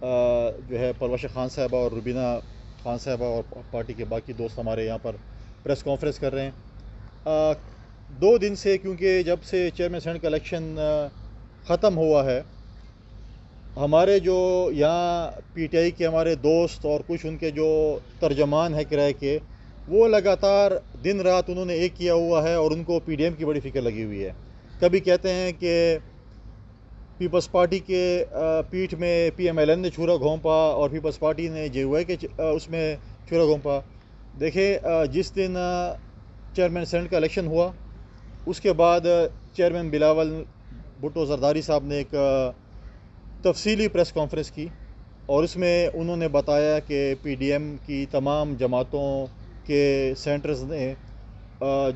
جو ہے پروش خان صاحبہ اور روبینہ خان صاحبہ اور پارٹی کے باقی دوست ہمارے یہاں پر پریس کانفرنس کر رہے ہیں 2 دن سے، کیونکہ جب سے چیئرمین سینٹ کا الیکشن ختم ہوا ہے، ہمارے جو یہاں پی ٹی آئی کے ہمارے دوست اور کچھ ان کے جو ترجمان ہیں کرائے کے، وہ لگاتار دن رات انہوں نے ایک کیا ہوا ہے اور ان کو پی ڈی ایم کی بڑی فکر لگی ہوئی ہے۔ کبھی کہتے ہیں کہ پیپلز پارٹی کے پیٹھ میں پی ایم ایل این نے چھرا گھونپا اور پیپلز پارٹی نے جے او اے کے اس میں چھرا گھونپا۔ دیکھیں، جس دن چیئرمین سینٹ کا الیکشن ہوا، اس کے بعد چیئرمین بلاول بھٹو زرداری صاحب نے ایک تفصیلی پریس کانفرنس کی اور اس میں انہوں نے بتایا کہ پی ڈی ایم کی تمام جماعتوں کے سینٹرز نے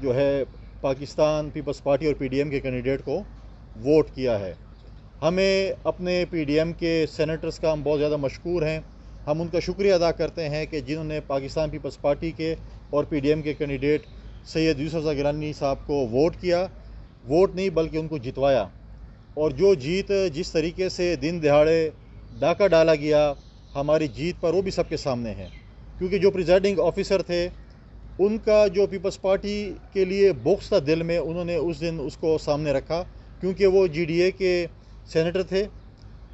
جو ہے پاکستان پیپلز پارٹی اور پی ڈی ایم کے کینڈیڈیٹ کو ووٹ کیا ہے۔ ہمیں اپنے پی ڈی ایم کے سینیٹرز کا ہم بہت زیادہ مشکور ہیں، ہم ان کا شکریہ ادا کرتے ہیں کہ جنہوں نے پاکستان پیپلز پارٹی کے اور پی ڈی ایم کے کینڈیڈیٹ سید یوسف رضا گیلانی صاحب کو ووٹ کیا، ووٹ نہیں بلکہ ان کو جتوایا۔ اور جو جیت جس طریقے سے دن دہاڑے ڈاکہ ڈالا گیا ہماری جیت پر، وہ بھی سب کے سامنے ہے، کیونکہ جو پریزائڈنگ آفیسر تھے ان کا جو پیپلز پارٹی کے لیے بغض تھا دل میں، انہوں نے اس دن اس کو سامنے رکھا، کیونکہ وہ جی ڈی اے کے سینیٹر تھے۔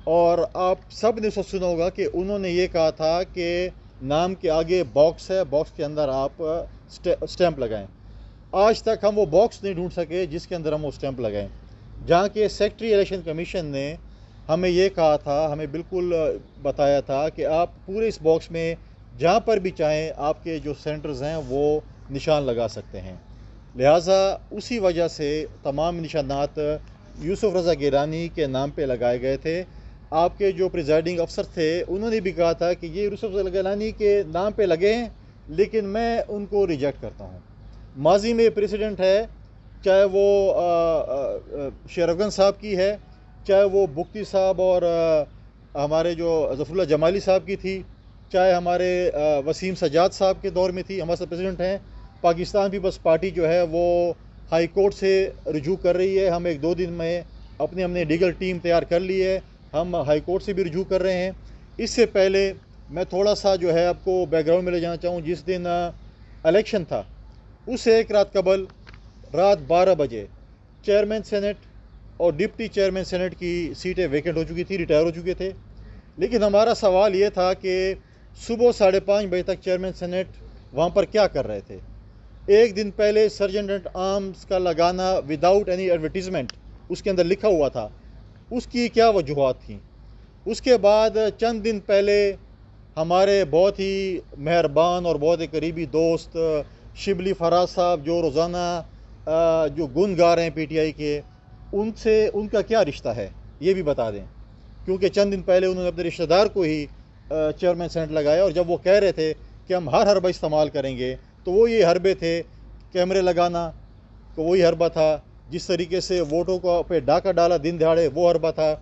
اور آپ سب نے سنا ہوگا کہ انہوں نے یہ کہا تھا کہ نام کے آگے باکس ہے، باکس کے اندر آپ سٹیمپ لگائیں۔ آج تک ہم وہ باکس نہیں ڈھونڈ سکے جس کے اندر ہم وہ سٹیمپ لگائیں، جہاں کہ سیکٹری الیکشن کمیشن نے ہمیں یہ کہا تھا، ہمیں بالکل بتایا تھا کہ آپ پورے اس باکس میں جہاں پر بھی چاہیں آپ کے جو سینٹرز ہیں وہ نشان لگا سکتے ہیں۔ لہٰذا اسی وجہ سے تمام نشانات یوسف رضا گیلانی کے نام پہ لگائے گئے تھے۔ آپ کے جو پریزائڈنگ افسر تھے انہوں نے بھی کہا تھا کہ یہ یوسف رضا گیلانی کے نام پہ لگے ہیں، لیکن میں ان کو ریجیکٹ کرتا ہوں۔ ماضی میں پریسیڈنٹ ہے، چاہے وہ شیر افغان صاحب کی ہے، چاہے وہ بگٹی صاحب اور ہمارے جو ظفر اللہ جمالی صاحب کی تھی، چاہے ہمارے وسیم سجاد صاحب کے دور میں تھی، ہمارے ساتھ پریزیڈنٹ ہیں۔ پاکستان پیپلز پارٹی جو ہے وہ ہائی کورٹ سے رجوع کر رہی ہے، ہم 1-2 دن میں ہم نے لیگل ٹیم تیار کر لی ہے، ہم ہائی کورٹ سے بھی رجوع کر رہے ہیں۔ اس سے پہلے میں تھوڑا سا جو ہے آپ کو بیک گراؤنڈ میں لے جانا چاہوں۔ جس دن الیکشن تھا اس سے ایک رات قبل رات 12 بجے چیئرمین سینٹ اور ڈپٹی چیئرمین سینٹ کی سیٹیں ویکنٹ ہو چکی تھی، ریٹائر ہو چکے تھے۔ لیکن ہمارا سوال یہ تھا کہ صبح 5:30 بجے تک چیئرمین سینٹ وہاں پر کیا کر رہے تھے؟ ایک دن پہلے سرجنٹ ایٹ آرمز کا لگانا وداؤٹ اینی ایڈورٹیزمنٹ اس کے اندر لکھا ہوا تھا، اس کی کیا وجوہات تھیں؟ اس کے بعد چند دن پہلے ہمارے بہت ہی مہربان اور بہت ہی قریبی دوست شبلی فراز صاحب جو روزانہ جو گن گا رہے ہیں پی ٹی آئی کے، ان کا کیا رشتہ ہے یہ بھی بتا دیں، کیونکہ چند دن پہلے انہوں نے اپنے رشتہ دار کو ہی چیئرمین سینٹ لگایا، اور جب وہ کہہ رہے تھے کہ ہم ہر حربہ استعمال کریں گے تو وہ یہ حربے تھے، کیمرے لگانا تو وہی حربہ تھا، جس طریقے سے ووٹوں کو پہ ڈاکہ ڈالا دن دہاڑے وہ حربہ تھا۔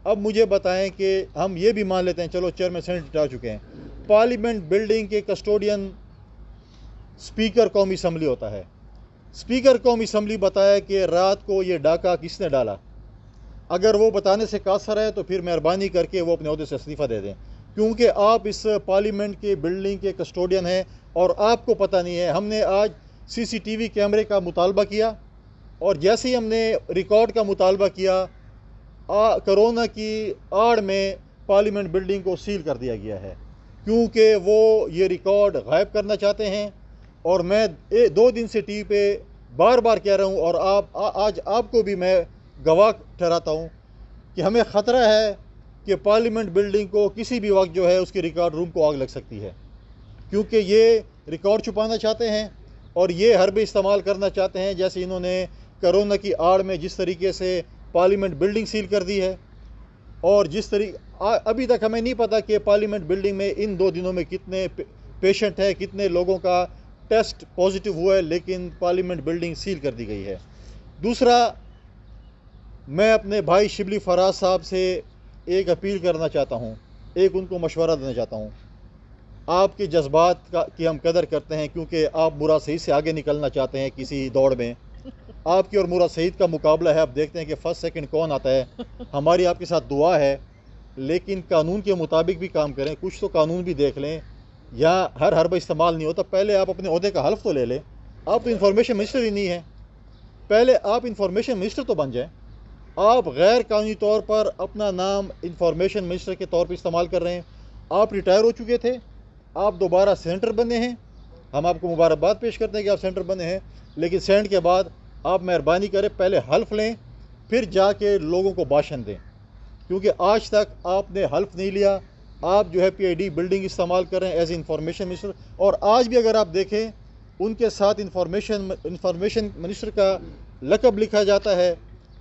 اب مجھے بتائیں کہ ہم یہ بھی مان لیتے ہیں چلو چیئرمین سینٹ ہٹا چکے ہیں، پارلیمنٹ بلڈنگ کے کسٹوڈین اسپیکر قومی اسمبلی ہوتا ہے، اسپیکر قومی اسمبلی بتایا کہ رات کو یہ ڈاکہ کس نے ڈالا۔ اگر وہ بتانے سے قاصر ہے تو پھر مہربانی کر کے وہ اپنے عہدے سے استعفیٰ دے دیں، کیونکہ آپ اس پارلیمنٹ کے بلڈنگ کے کسٹوڈین ہیں اور آپ کو پتہ نہیں ہے۔ ہم نے آج سی سی ٹی وی کیمرے کا مطالبہ کیا، اور جیسے ہی ہم نے ریکارڈ کا مطالبہ کیا، کرونا کی آڑ میں پارلیمنٹ بلڈنگ کو سیل کر دیا گیا ہے، کیونکہ وہ یہ ریکارڈ غائب کرنا چاہتے ہیں۔ اور میں 2 دن سے ٹی وی پہ بار بار کہہ رہا ہوں، اور آج آپ کو بھی میں گواہ ٹھہراتا ہوں کہ ہمیں خطرہ ہے کہ پارلیمنٹ بلڈنگ کو کسی بھی وقت جو ہے اس کے ریکارڈ روم کو آگ لگ سکتی ہے، کیونکہ یہ ریکارڈ چھپانا چاہتے ہیں اور یہ حربے استعمال کرنا چاہتے ہیں، جیسے انہوں نے کرونا کی آڑ میں جس طریقے سے پارلیمنٹ بلڈنگ سیل کر دی ہے، اور جس طریقے ابھی تک ہمیں نہیں پتہ کہ پارلیمنٹ بلڈنگ میں ان 2 دنوں میں کتنے پیشنٹ ہیں، کتنے لوگوں کا ٹیسٹ پازیٹیو ہوا ہے، لیکن پارلیمنٹ بلڈنگ سیل کر دی گئی ہے۔ دوسرا، میں اپنے بھائی شبلی فراز صاحب سے ایک اپیل کرنا چاہتا ہوں، ایک ان کو مشورہ دینا چاہتا ہوں۔ آپ کے جذبات کی ہم قدر کرتے ہیں، کیونکہ آپ مراد سعید سے آگے نکلنا چاہتے ہیں کسی دوڑ میں۔ آپ کی اور مراد سعید کا مقابلہ ہے، اب دیکھتے ہیں کہ فرسٹ سیکنڈ کون آتا ہے۔ ہماری آپ کے ساتھ دعا ہے لیکن قانون کے مطابق بھی کام کریں، کچھ تو قانون بھی دیکھ لیں، یا ہر حربہ استعمال نہیں ہوتا۔ پہلے آپ اپنے عہدے کا حلف تو لے لیں، آپ تو انفارمیشن منسٹر ہی نہیں ہیں، پہلے آپ انفارمیشن منسٹر تو بن جائیں۔ آپ غیر قانونی طور پر اپنا نام انفارمیشن منسٹر کے طور پر استعمال کر رہے ہیں۔ آپ ریٹائر ہو چکے تھے، آپ دوبارہ سینٹر بنے ہیں، ہم آپ کو مبارکباد پیش کرتے ہیں کہ آپ سینٹر بنے ہیں، لیکن سینٹ کے بعد آپ مہربانی کریں پہلے حلف لیں، پھر جا کے لوگوں کو بھاشن دیں، کیونکہ آج تک آپ نے حلف نہیں لیا۔ آپ جو ہے پی آئی ڈی بلڈنگ استعمال کر رہے ہیں ایز انفارمیشن منسٹر، اور آج بھی اگر آپ دیکھیں ان کے ساتھ انفارمیشن منسٹر کا لقب لکھا جاتا ہے،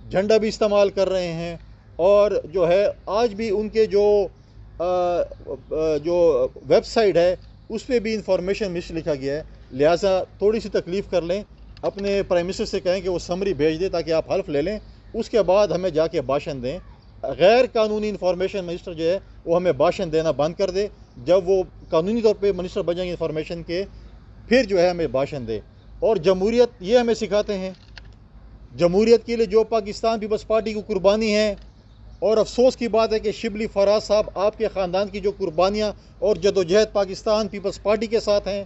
جھنڈا بھی استعمال کر رہے ہیں، اور جو ہے آج بھی ان کے جو ویب سائٹ ہے اس پہ بھی انفارمیشن منسٹر لکھا گیا ہے۔ لہٰذا تھوڑی سی تکلیف کر لیں، اپنے پرائم منسٹر سے کہیں کہ وہ سمری بھیج دے تاکہ آپ حلف لے لیں، اس کے بعد ہمیں جا کے بھاشن دیں۔ غیر قانونی انفارمیشن منسٹر جو ہے وہ ہمیں بھاشن دینا بند کر دے، جب وہ قانونی طور پہ منسٹر بن جائیں گے انفارمیشن کے، پھر جو ہے ہمیں بھاشن دے۔ اور جمہوریت یہ ہمیں سکھاتے ہیں، جمہوریت کے لیے جو پاکستان پیپلز پارٹی کی قربانی ہے، اور افسوس کی بات ہے کہ شبلی فراز صاحب آپ کے خاندان کی جو قربانیاں اور جدوجہد پاکستان پیپلز پارٹی کے ساتھ ہیں،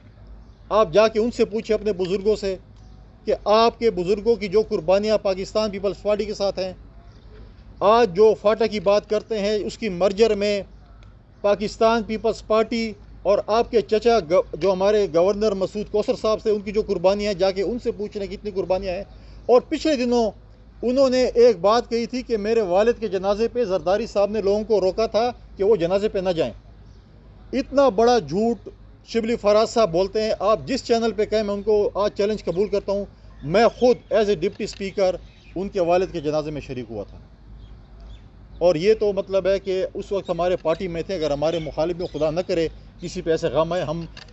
آپ جا کے ان سے پوچھیں اپنے بزرگوں سے کہ آپ کے بزرگوں کی جو قربانیاں پاکستان پیپلز پارٹی کے ساتھ ہیں۔ آج جو فاٹا کی بات کرتے ہیں، اس کی مرجر میں پاکستان پیپلز پارٹی اور آپ کے چچا جو ہمارے گورنر مسعود کوثر صاحب سے ان کی جو قربانیاں ہیں، جا کے ان سے پوچھنے کتنی قربانیاں ہیں۔ اور پچھلے دنوں انہوں نے ایک بات کہی تھی کہ میرے والد کے جنازے پہ زرداری صاحب نے لوگوں کو روکا تھا کہ وہ جنازے پہ نہ جائیں۔ اتنا بڑا جھوٹ شبلی فراز صاحب بولتے ہیں۔ آپ جس چینل پہ کہیں، میں ان کو آج چیلنج قبول کرتا ہوں، میں خود ایز اے ڈپٹی اسپیکر ان کے والد کے جنازے میں شریک ہوا تھا، اور یہ تو مطلب ہے کہ اس وقت ہمارے پارٹی میں تھے۔ اگر ہمارے مخالف میں خدا نہ کرے کسی پہ ایسے غم ہے،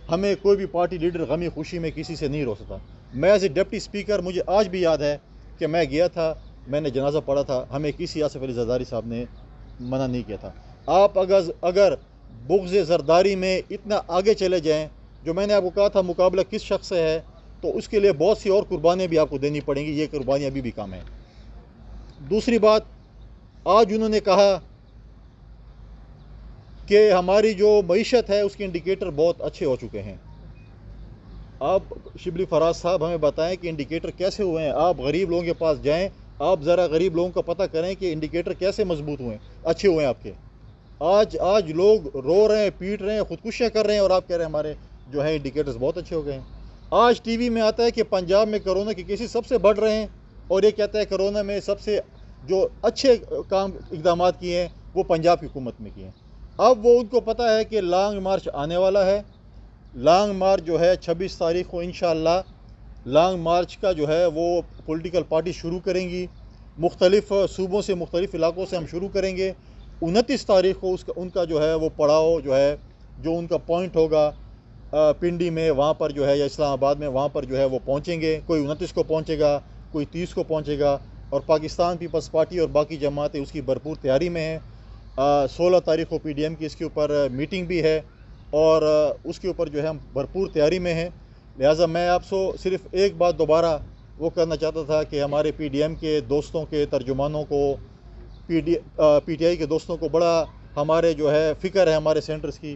ہمیں کوئی بھی پارٹی لیڈر غمی خوشی میں کسی سے نہیں رو سکتا۔ میں ایز اے ڈپٹی اسپیکر، مجھے آج بھی یاد ہے کہ میں گیا تھا، میں نے جنازہ پڑھا تھا، ہمیں کسی آصف علی زرداری صاحب نے منع نہیں کیا تھا۔ آپ اگر بغض زرداری میں اتنا آگے چلے جائیں، جو میں نے آپ کو کہا تھا مقابلہ کس شخص سے ہے، تو اس کے لیے بہت سی اور قربانیاں بھی آپ کو دینی پڑیں گی، یہ قربانیاں ابھی بھی کم ہیں۔ دوسری بات، آج انہوں نے کہا کہ ہماری جو معیشت ہے اس کے انڈیکیٹر بہت اچھے ہو چکے ہیں۔ آپ شبلی فراز صاحب ہمیں بتائیں کہ انڈیکیٹر کیسے ہوئے ہیں؟ آپ غریب لوگوں کے پاس جائیں، آپ ذرا غریب لوگوں کا پتہ کریں کہ انڈیکیٹر کیسے مضبوط ہوئے ہیں، اچھے ہوئے ہیں آپ کے۔ آج لوگ رو رہے ہیں، پیٹ رہے ہیں، خودکشیاں کر رہے ہیں، اور آپ کہہ رہے ہیں ہمارے جو ہیں انڈیکیٹرز بہت اچھے ہو گئے ہیں۔ آج ٹی وی میں آتا ہے کہ پنجاب میں کرونا کے کیسز سب سے بڑھ رہے ہیں، اور یہ کہتا ہے کرونا میں سب سے جو اچھے اقدامات کیے ہیں وہ پنجاب کی حکومت میں کیے ہیں۔ اب وہ ان کو پتہ ہے کہ لانگ مارچ آنے والا ہے۔ لانگ مارچ جو ہے 26 تاریخ کو انشاءاللہ لانگ مارچ کا جو ہے وہ پولیٹیکل پارٹی شروع کریں گی، مختلف صوبوں سے، مختلف علاقوں سے ہم شروع کریں گے۔ 29 تاریخ کو ان کا جو ہے وہ پڑاؤ جو ہے، جو ان کا پوائنٹ ہوگا پنڈی میں، وہاں پر جو ہے، یا اسلام آباد میں، وہاں پر جو ہے وہ پہنچیں گے۔ کوئی 29 کو پہنچے گا، کوئی 30 کو پہنچے گا، اور پاکستان پیپلز پارٹی اور باقی جماعتیں اس کی بھرپور تیاری میں ہیں۔ 16 تاریخ کو پی ڈی ایم کی اس کے اوپر میٹنگ بھی ہے، اور اس کے اوپر جو ہے ہم بھرپور تیاری میں ہیں۔ لہٰذا میں آپ سے صرف ایک بات دوبارہ وہ کرنا چاہتا تھا کہ ہمارے پی ڈی ایم کے دوستوں کے ترجمانوں کو، پی ٹی آئی کے دوستوں کو بڑا ہمارے جو ہے فکر ہے ہمارے سینٹرز کی۔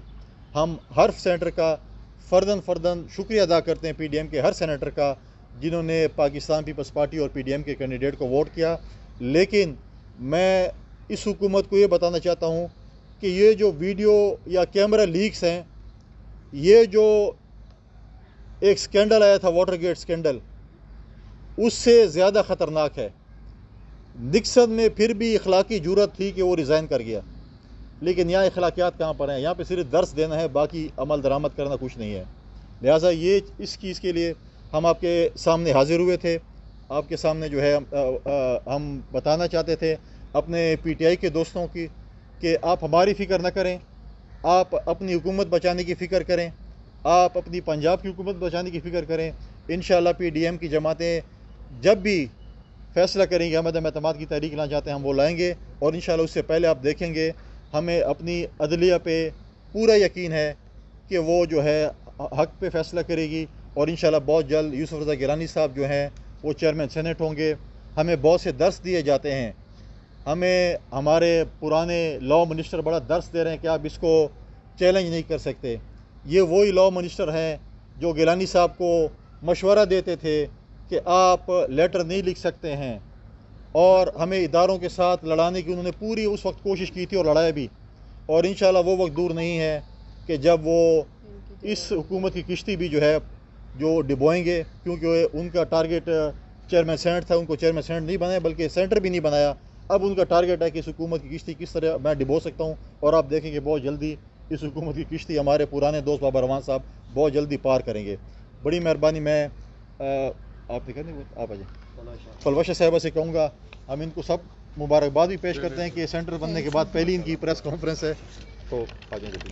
ہم ہر سینٹر کا فرداً شکریہ ادا کرتے ہیں، پی ڈی ایم کے ہر سینیٹر کا، جنہوں نے پاکستان پیپلز پارٹی اور پی ڈی ایم کے کینڈیڈیٹ کو ووٹ کیا۔ لیکن میں اس حکومت کو یہ بتانا چاہتا ہوں کہ یہ جو ویڈیو یا کیمرہ لیکس ہیں، یہ جو ایک سکینڈل آیا تھا، واٹر گیٹ سکینڈل، اس سے زیادہ خطرناک ہے۔ نکسن میں پھر بھی اخلاقی جرأت تھی کہ وہ ریزائن کر گیا، لیکن یہاں اخلاقیات کہاں پر ہیں؟ یہاں پہ صرف درس دینا ہے، باقی عمل درآمد کرنا کچھ نہیں ہے۔ لہٰذا اس چیز کے لیے ہم آپ کے سامنے حاضر ہوئے تھے، آپ کے سامنے جو ہے ہم بتانا چاہتے تھے اپنے پی ٹی آئی کے دوستوں کی کہ آپ ہماری فکر نہ کریں، آپ اپنی حکومت بچانے کی فکر کریں، آپ اپنی پنجاب کی حکومت بچانے کی فکر کریں۔ انشاءاللہ پی ڈی ایم کی جماعتیں جب بھی فیصلہ کریں گے، عدم اعتماد کی تحریک لانا چاہتے ہیں، ہم وہ لائیں گے، اور انشاءاللہ اس سے پہلے آپ دیکھیں گے ہمیں اپنی عدلیہ پہ پورا یقین ہے کہ وہ جو ہے حق پہ فیصلہ کرے گی، اور انشاءاللہ بہت جلد یوسف رضا گیلانی صاحب جو ہیں وہ چیئرمین سینٹ ہوں گے۔ ہمیں بہت سے درس دیے جاتے ہیں ہمیں ہمارے پرانے لاء منسٹر بڑا درس دے رہے ہیں کہ آپ اس کو چیلنج نہیں کر سکتے. یہ وہی لاء منسٹر ہیں جو گیلانی صاحب کو مشورہ دیتے تھے کہ آپ لیٹر نہیں لکھ سکتے ہیں، اور ہمیں اداروں کے ساتھ لڑانے کی انہوں نے پوری اس وقت کوشش کی تھی اور لڑایا بھی. اور انشاءاللہ وہ وقت دور نہیں ہے کہ جب وہ اس حکومت کی کشتی بھی جو ہے جو ڈبوئیں گے، کیونکہ ان کا ٹارگیٹ چیئرمین سینٹ تھا. ان کو چیئرمین سینٹ نہیں بنایا بلکہ سینٹر بھی نہیں بنایا. اب ان کا ٹارگیٹ ہے کہ اس حکومت کی کشتی کس طرح میں ڈبو سکتا ہوں، اور آپ دیکھیں کہ بہت جلدی اس حکومت کی کشتی ہمارے پرانے دوست بابا روان صاحب بہت جلدی پار کریں گے. بڑی مہربانی. میں آپ نے کہا آپ آ جائیں. فلوشہ صاحبہ سے کہوں گا ہم ان کو سب مبارکباد بھی پیش کرتے ہیں کہ سینٹر بننے کے بعد پہلی ان کی پریس کانفرنس ہے. تو آ جائیں جلدی.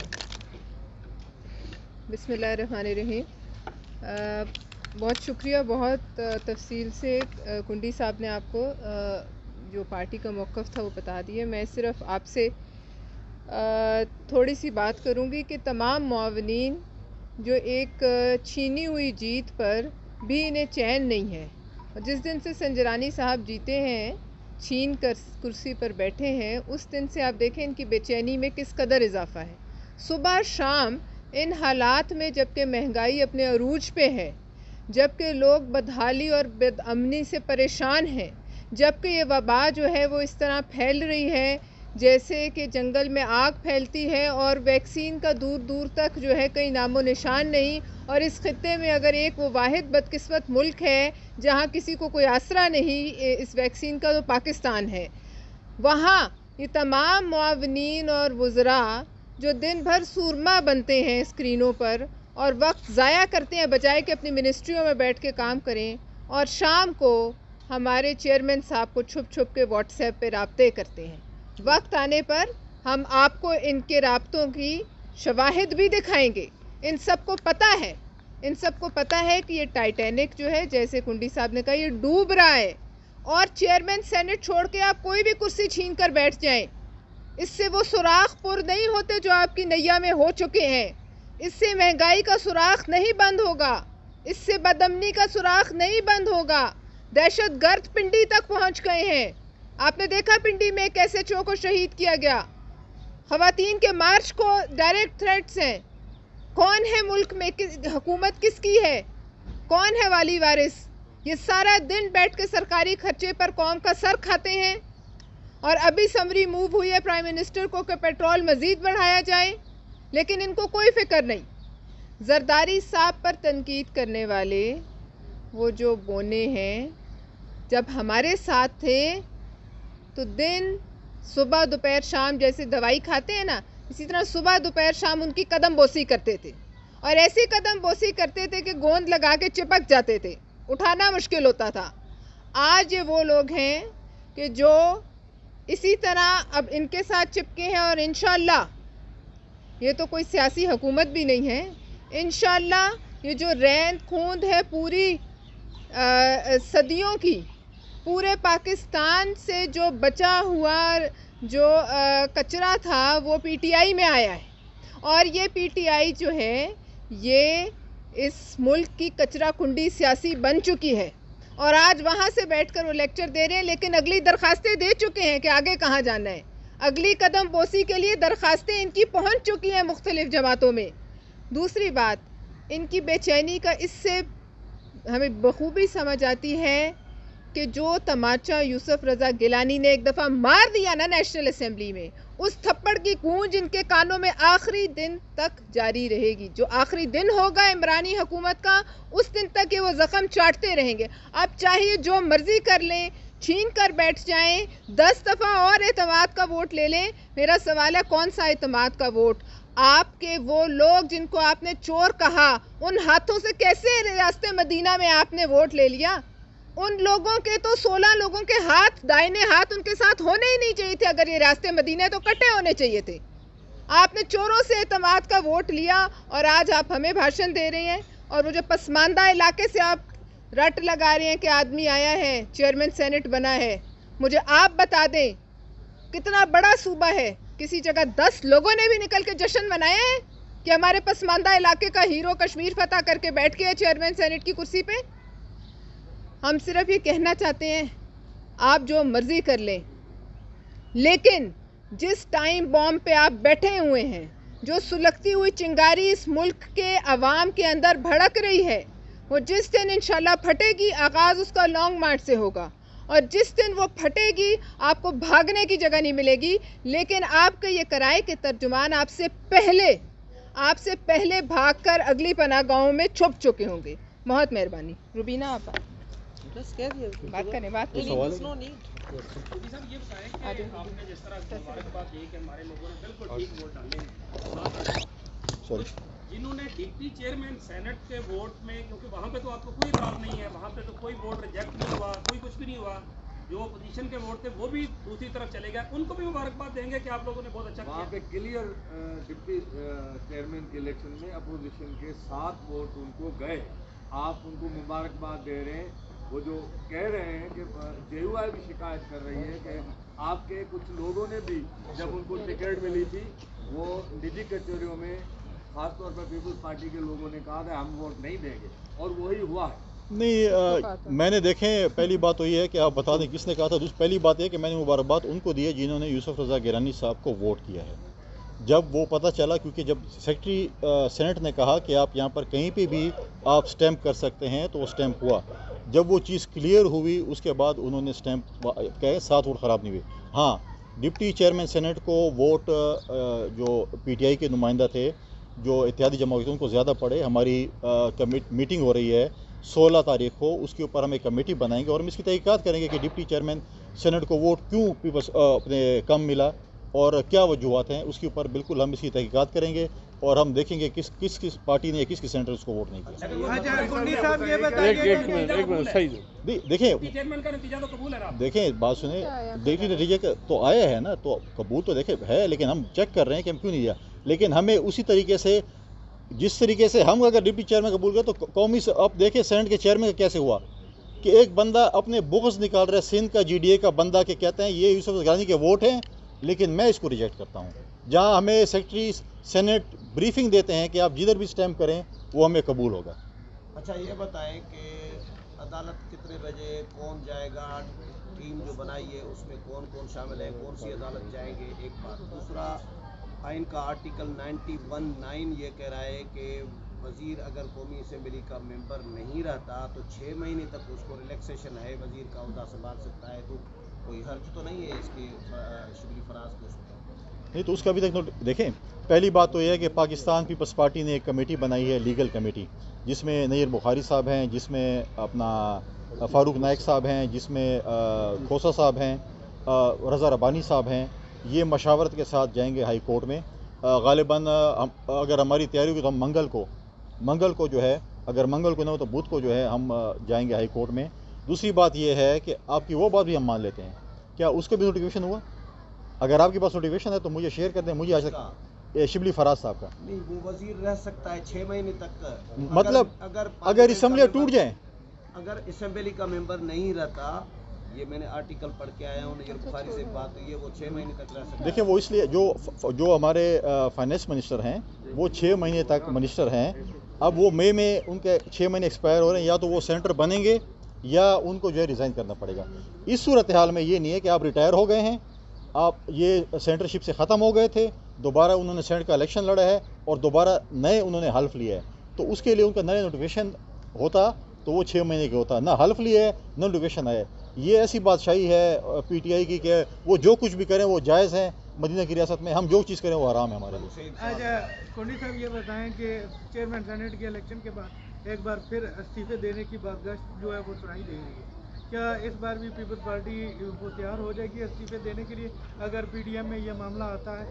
بسم اللہ الرحمن الرحیم. بہت شکریہ. بہت تفصیل سے کنڈی صاحب نے آپ کو جو پارٹی کا موقف تھا وہ بتا دیا. میں صرف آپ سے تھوڑی سی بات کروں گی کہ تمام معاونین جو ایک چھینی ہوئی جیت پر بھی انہیں چین نہیں ہے. جس دن سے سنجرانی صاحب جیتے ہیں، چھین کر کرسی پر بیٹھے ہیں، اس دن سے آپ دیکھیں ان کی بے چینی میں کس قدر اضافہ ہے. صبح شام ان حالات میں، جبکہ مہنگائی اپنے عروج پہ ہے، جبکہ لوگ بدحالی اور بد امنی سے پریشان ہیں، جبکہ یہ وبا جو ہے وہ اس طرح پھیل رہی ہے جیسے کہ جنگل میں آگ پھیلتی ہے، اور ویکسین کا دور دور تک جو ہے کہیں نام و نشان نہیں. اور اس خطے میں اگر ایک وہ واحد بدقسمت ملک ہے جہاں کسی کو کوئی آسرا نہیں اس ویکسین کا، تو پاکستان ہے. وہاں یہ تمام معاونین اور وزراء جو دن بھر سورما بنتے ہیں اسکرینوں پر اور وقت ضائع کرتے ہیں بجائے کہ اپنی منسٹریوں میں بیٹھ کے کام کریں، اور شام کو ہمارے چیئرمین صاحب کو چھپ چھپ کے واٹس ایپ پہ رابطے کرتے ہیں. وقت آنے پر ہم آپ کو ان کے رابطوں کی شواہد بھی دکھائیں گے. ان سب کو پتہ ہے، ان سب کو پتہ ہے کہ یہ ٹائٹینک جو ہے، جیسے کنڈی صاحب نے کہا، یہ ڈوب رہا ہے. اور چیئرمین سینٹ چھوڑ کے آپ کوئی بھی کرسی چھین کر بیٹھ جائیں، اس سے وہ سوراخ پر نہیں ہوتے جو آپ کی نیا میں ہو چکے ہیں. اس سے مہنگائی کا سوراخ نہیں بند ہوگا، اس سے بدامنی کا سوراخ نہیں بند ہوگا. دہشت گرد پنڈی تک پہنچ گئے ہیں. آپ نے دیکھا پنڈی میں ایک ایس ایچ او کو شہید کیا گیا. خواتین کے مارچ کو ڈائریکٹ تھریٹس ہیں. کون ہے ملک میں، حکومت کس کی ہے، کون ہے والی وارث؟ یہ سارا دن بیٹھ کے سرکاری خرچے پر قوم کا سر کھاتے ہیں. اور ابھی سمری موو ہوئی ہے پرائم منسٹر کو کہ پیٹرول مزید بڑھایا جائے، لیکن ان کو کوئی فکر نہیں. زرداری صاحب پر تنقید کرنے والے وہ جو بونے ہیں، جب ہمارے ساتھ تھے تو دن صبح دوپہر شام جیسے دوائی کھاتے ہیں نا، اسی طرح صبح دوپہر شام ان کی قدم بوسی کرتے تھے. اور ایسی قدم بوسی کرتے تھے کہ گوند لگا کے چپک جاتے تھے، اٹھانا مشکل ہوتا تھا. آج یہ وہ لوگ ہیں کہ جو اسی طرح اب ان کے ساتھ چپکے ہیں، اور انشاءاللہ یہ تو کوئی سیاسی حکومت بھی نہیں ہے. انشاءاللہ یہ جو ریند کھوند ہے پوری صدیوں کی، پورے پاکستان سے جو بچا ہوا جو کچرا تھا وہ پی ٹی آئی میں آیا ہے. اور یہ پی ٹی آئی جو ہے یہ اس ملک کی کچرا کنڈی سیاسی بن چکی ہے. اور آج وہاں سے بیٹھ کر وہ لیکچر دے رہے ہیں، لیکن اگلی درخواستیں دے چکے ہیں کہ آگے کہاں جانا ہے. اگلی قدم بوسی کے لیے درخواستیں ان کی پہنچ چکی ہیں مختلف جماعتوں میں. دوسری بات، ان کی بے چینی کا اس سے ہمیں بخوبی سمجھ آتی ہے کہ جو تماچا یوسف رضا گیلانی نے ایک دفعہ مار دیا نا نیشنل اسمبلی میں، اس تھپڑ کی گونج ان کے کانوں میں آخری دن تک جاری رہے گی. جو آخری دن ہوگا عمرانی حکومت کا، اس دن تک یہ وہ زخم چاٹتے رہیں گے. اب چاہیے جو مرضی کر لیں، چھین کر بیٹھ جائیں، 10 دفعہ اور اعتماد کا ووٹ لے لیں. میرا سوال ہے کون سا اعتماد کا ووٹ؟ آپ کے وہ لوگ جن کو آپ نے چور کہا، ان ہاتھوں سے کیسے ریاست مدینہ میں آپ نے ووٹ لے لیا؟ ان لوگوں کے تو 16 لوگوں کے ہاتھ، دائنے ہاتھ ان کے ساتھ ہونے ہی نہیں چاہیے تھے. اگر یہ ریاست مدینہ ہے تو کٹے ہونے چاہیے تھے. آپ نے چوروں سے اعتماد کا ووٹ لیا اور آج آپ ہمیں بھاشن دے رہے ہیں. اور وہ جو پسماندہ علاقے سے آپ رٹ لگا رہے ہیں کہ آدمی آیا ہے چیئرمین سینٹ بنا ہے، مجھے آپ بتا دیں کتنا بڑا صوبہ ہے، کسی جگہ 10 لوگوں نے بھی نکل کے جشن منایا ہے کہ ہمارے پسماندہ علاقے کا ہیرو کشمیر فتح کر کے بیٹھ گیا چیئرمین سینٹ کی کرسی پہ؟ ہم صرف یہ کہنا چاہتے ہیں آپ جو مرضی کر لیں، لیکن جس ٹائم بام پہ آپ بیٹھے ہوئے ہیں، جو سلگتی ہوئی چنگاری اس ملک کے عوام کے اندر بھڑک رہی ہے، وہ جس دن انشاءاللہ پھٹے گی، آغاز اس کا لانگ مارچ سے ہوگا، اور جس دن وہ پھٹے گی آپ کو بھاگنے کی جگہ نہیں ملے گی. لیکن آپ کے یہ کرائے کے ترجمان آپ سے پہلے بھاگ کر اگلی پناہ گاہوں میں چھپ چکے ہوں گے. بہت مہربانی. روبینہ آپ بات کریں. سوال صاحب یہ بتائیں کہ آپ نے جس طرح مبارکباد دی کہ ہمارے لوگوں نے بالکل ٹھیک ووٹ ڈالے، سوری جنہوں نے ڈپٹی چیئرمین سینٹ کے ووٹ میں، کیونکہ وہاں پہ تو آپ کو کوئی اعتراض نہیں ہے، وہاں پہ تو کوئی ووٹ ریجیکٹ نہیں ہوا، کوئی کچھ بھی نہیں ہوا، جو اپوزیشن کے ووٹ تھے وہ بھی دوسری طرف چلے گئے، ان کو بھی مبارکباد دیں گے کہ آپ لوگوں نے بہت اچھا کیا. وہاں پہ کلیئر ڈپٹی چیئرمین کے الیکشن میں اپوزیشن کے 7 ووٹ ان کو گئے. آپ ان کو مبارکباد دے رہے ہیں. وہ جو کہہ رہے ہیں کہ جے یو آئی بھی شکایت کر رہی ہے کہ آپ کے کچھ لوگوں نے بھی جب ان کو ٹکٹ ملی تھی وہ نجی کچہریوں میں، خاص طور پر پیپلز پارٹی کے لوگوں نے کہا تھا ہم ووٹ نہیں دیں گے، اور وہی ہوا ہے. نہیں، میں نے دیکھیں، پہلی بات تو یہ ہے کہ آپ بتا دیں کس نے کہا تھا. پہلی بات یہ کہ میں نے مبارکباد ان کو دی ہے جنہوں نے یوسف رضا گیلانی صاحب کو ووٹ کیا ہے. جب وہ پتہ چلا، کیونکہ جب سیکرٹری سینٹ نے کہا کہ آپ یہاں پر کہیں پہ بھی آپ سٹیمپ کر سکتے ہیں تو وہ سٹیمپ ہوا. جب وہ چیز کلیئر ہوئی اس کے بعد انہوں نے سٹیمپ کہے 7 ووٹ خراب نہیں ہوئے. ہاں، ڈپٹی چیئرمین سینٹ کو ووٹ جو پی ٹی آئی کے نمائندہ تھے، جو اتحادی جماعتوں کو زیادہ پڑے. ہماری میٹنگ ہو رہی ہے 16 تاریخ کو، اس کے اوپر ہم ایک کمیٹی بنائیں گے اور ہم اس کی تحقیقات کریں گے کہ ڈپٹی چیئرمین سینٹ کو ووٹ کیوں اپنے کم ملا اور کیا وجوہات ہیں. اس کے اوپر بالکل ہم اس کی تحقیقات کریں گے اور ہم دیکھیں گے کس پارٹی نے کس سینٹر اس کو ووٹ نہیں کیا. دیکھیں بات سنیں، دیکھیں نتیجے تو آیا ہے نا، تو قبول تو دیکھیں ہے، لیکن ہم چیک کر رہے ہیں کہ ہم کیوں نہیں دیا. لیکن ہمیں اسی طریقے سے، جس طریقے سے ہم اگر ڈپٹی چیئرمین قبول کریں تو قومی سے اب دیکھیں سینٹ کے چیئرمین کا کیسے ہوا کہ ایک بندہ اپنے بغض نکال رہا ہے سندھ کا جی ڈی اے کا بندہ، کہ کہتے ہیں یہ یوسف گیلانی کے ووٹ ہیں لیکن میں اس کو ریجیکٹ کرتا ہوں. جہاں ہمیں سیکرٹری سینٹ بریفنگ دیتے ہیں کہ آپ جدھر بھی سٹیمپ کریں وہ ہمیں قبول ہوگا. اچھا یہ بتائیں کہ عدالت کتنے بجے، کون جائے گا، ٹیم جو بنائی ہے اس میں کون کون شامل ہے، کون سی عدالت جائیں گے، ایک بات. دوسرا، آئین کا آرٹیکل 91(9) یہ کہہ رہا ہے کہ وزیر اگر قومی اسمبلی کا ممبر نہیں رہتا تو 6 مہینے تک اس کو ریلیکسیشن ہے، وزیر کا عہدہ سنبھال سکتا ہے. تو کوئی حرج تو نہیں ہے اس کی شبلی فراز کو؟ نہیں تو اس کا ابھی تک دیکھیں، پہلی بات تو یہ ہے کہ پاکستان پیپلز پارٹی نے ایک کمیٹی بنائی ہے، لیگل کمیٹی، جس میں نیر بخاری صاحب ہیں، جس میں اپنا فاروق نائک صاحب ہیں، جس میں کھوسا صاحب ہیں، رضا ربانی صاحب ہیں. یہ مشاورت کے ساتھ جائیں گے ہائی کورٹ میں. غالباً اگر ہماری تیاری ہوگی تو ہم منگل کو جو ہے، اگر منگل کو نہ ہو تو بدھ کو جو ہے ہم جائیں گے ہائی کورٹ میں. دوسری بات یہ ہے کہ آپ کی وہ بات بھی ہم مان لیتے ہیں، کیا اس کا بھی نوٹیفیکیشن ہوا؟ اگر آپ کے پاس نوٹیفیکیشن ہے تو مجھے شیئر کر دیں. مجھے آج تک شبلی فراز صاحب کا نہیں، وہ وزیر رہ سکتا ہے 6 مہینے تک. مطلب اگر اسمبلی ٹوٹ جائیں، اگر اسمبلی کا ممبر نہیں رہتا، یہ میں نے آرٹیکل پڑھ کے آیا ہوں، نیر بخاری سے بات ہوئی ہے، وہ 6 مہینے تک رہ سکتا ہے. دیکھیں وہ اس لیے جو ہمارے فائنانس منسٹر ہیں وہ 6 مہینے تک منسٹر ہیں. اب وہ مئی میں ان کے 6 مہینے ایکسپائر ہو رہے ہیں، یا تو وہ سینٹر بنیں گے یا ان کو جو ہے ریزائن کرنا پڑے گا. اس صورتحال میں یہ نہیں ہے کہ آپ ریٹائر ہو گئے ہیں، آپ یہ سینٹرشپ سے ختم ہو گئے تھے، دوبارہ انہوں نے سینٹ کا الیکشن لڑا ہے اور دوبارہ نئے انہوں نے حلف لیا ہے، تو اس کے لیے ان کا نئے نوٹیفیکیشن ہوتا تو وہ 6 مہینے کے ہوتا. نہ حلف لیا ہے نہ نوٹیفیکیشن ہے. یہ ایسی بادشاہی ہے پی ٹی آئی کی کہ وہ جو کچھ بھی کریں وہ جائز ہے. مدینہ کی ریاست میں ہم جو چیز کریں وہ حرام ہے ہمارے لیے. اچھا کونڈی صاحب یہ بتائیں کہ چیئرمین سینٹ کے الیکشن کے بعد ایک بار پھر استعفے دینے کی بازگشت جو ہے وہ سنائی دے رہی ہے. کیا اس بار بھی پیپلز پارٹی وہ تیار ہو جائے گی استعفے دینے کے لیے اگر پی ڈی ایم میں یہ معاملہ آتا ہے؟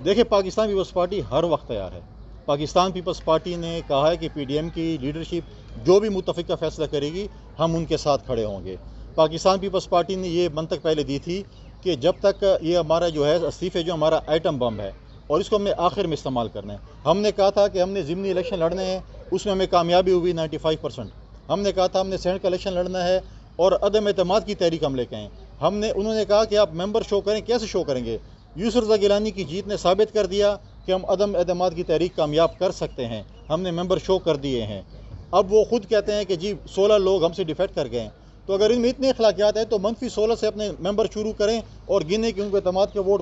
دیکھیں پاکستان پیپلز پارٹی ہر وقت تیار ہے. پاکستان پیپلز پارٹی نے کہا ہے کہ پی ڈی ایم کی لیڈرشپ جو بھی متفقہ فیصلہ کرے گی ہم ان کے ساتھ کھڑے ہوں گے. پاکستان پیپلز پارٹی نے یہ منطق پہلے دی تھی کہ جب تک یہ ہمارا جو ہے استعفے جو ہمارا آئٹم بم ہے اور اس کو ہم نے آخر میں استعمال کرنا ہے. ہم نے کہا تھا کہ ہم نے ضمنی الیکشن لڑنے ہیں، اس میں ہمیں کامیابی ہوئی 95%. ہم نے کہا تھا ہم نے سینٹ کا الیکشن لڑنا ہے اور عدم اعتماد کی تحریک ہم لے کے آئیں. انہوں نے کہا کہ آپ ممبر شو کریں. کیسے شو کریں گے؟ یوسف رضا گیلانی کی جیت نے ثابت کر دیا کہ ہم عدم اعتماد کی تحریک کامیاب کر سکتے ہیں. ہم نے ممبر شو کر دیے ہیں. اب وہ خود کہتے ہیں کہ جی 16 لوگ ہم سے ڈیفیکٹ کر گئے ہیں. تو اگر ان میں اتنے اخلاقیات ہیں تو منفی 16 سے اپنے ممبر شروع کریں اور گنے کہ ان کو اعتماد کے ووٹ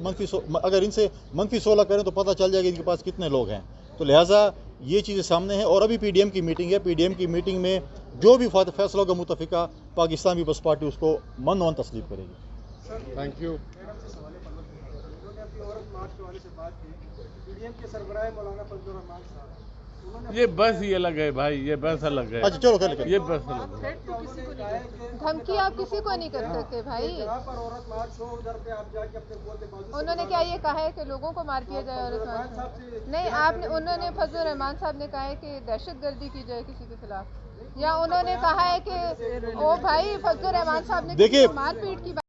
اگر ان سے منفی 16 کریں تو پتہ چل جائے گا ان کے پاس کتنے لوگ ہیں. تو لہٰذا یہ چیزیں سامنے ہیں. اور ابھی پی ڈی ایم کی میٹنگ ہے, پی ڈی ایم کی میٹنگ میں جو بھی فیصلہ ہوگا متفقہ پاکستان پیپلز پارٹی اس کو من ون تسلیم کرے گی. Thank you. یہ بس یہ الگ ہے بھائی, یہ بس الگ ہے. اچھا چلو کر یہ بس الگ ہے. دھمکی آپ کسی کو نہیں کر سکتے بھائی. انہوں نے کیا یہ کہا ہے کہ لوگوں کو مار دیا جائے عورت مارچ؟ نہیں, انہوں نے فضل الرحمان صاحب نے کہا ہے کہ دہشت گردی کی جائے کسی کے خلاف, یا انہوں نے کہا ہے کہ او بھائی فضل الرحمان صاحب نے دیکھیے مار پیٹ کی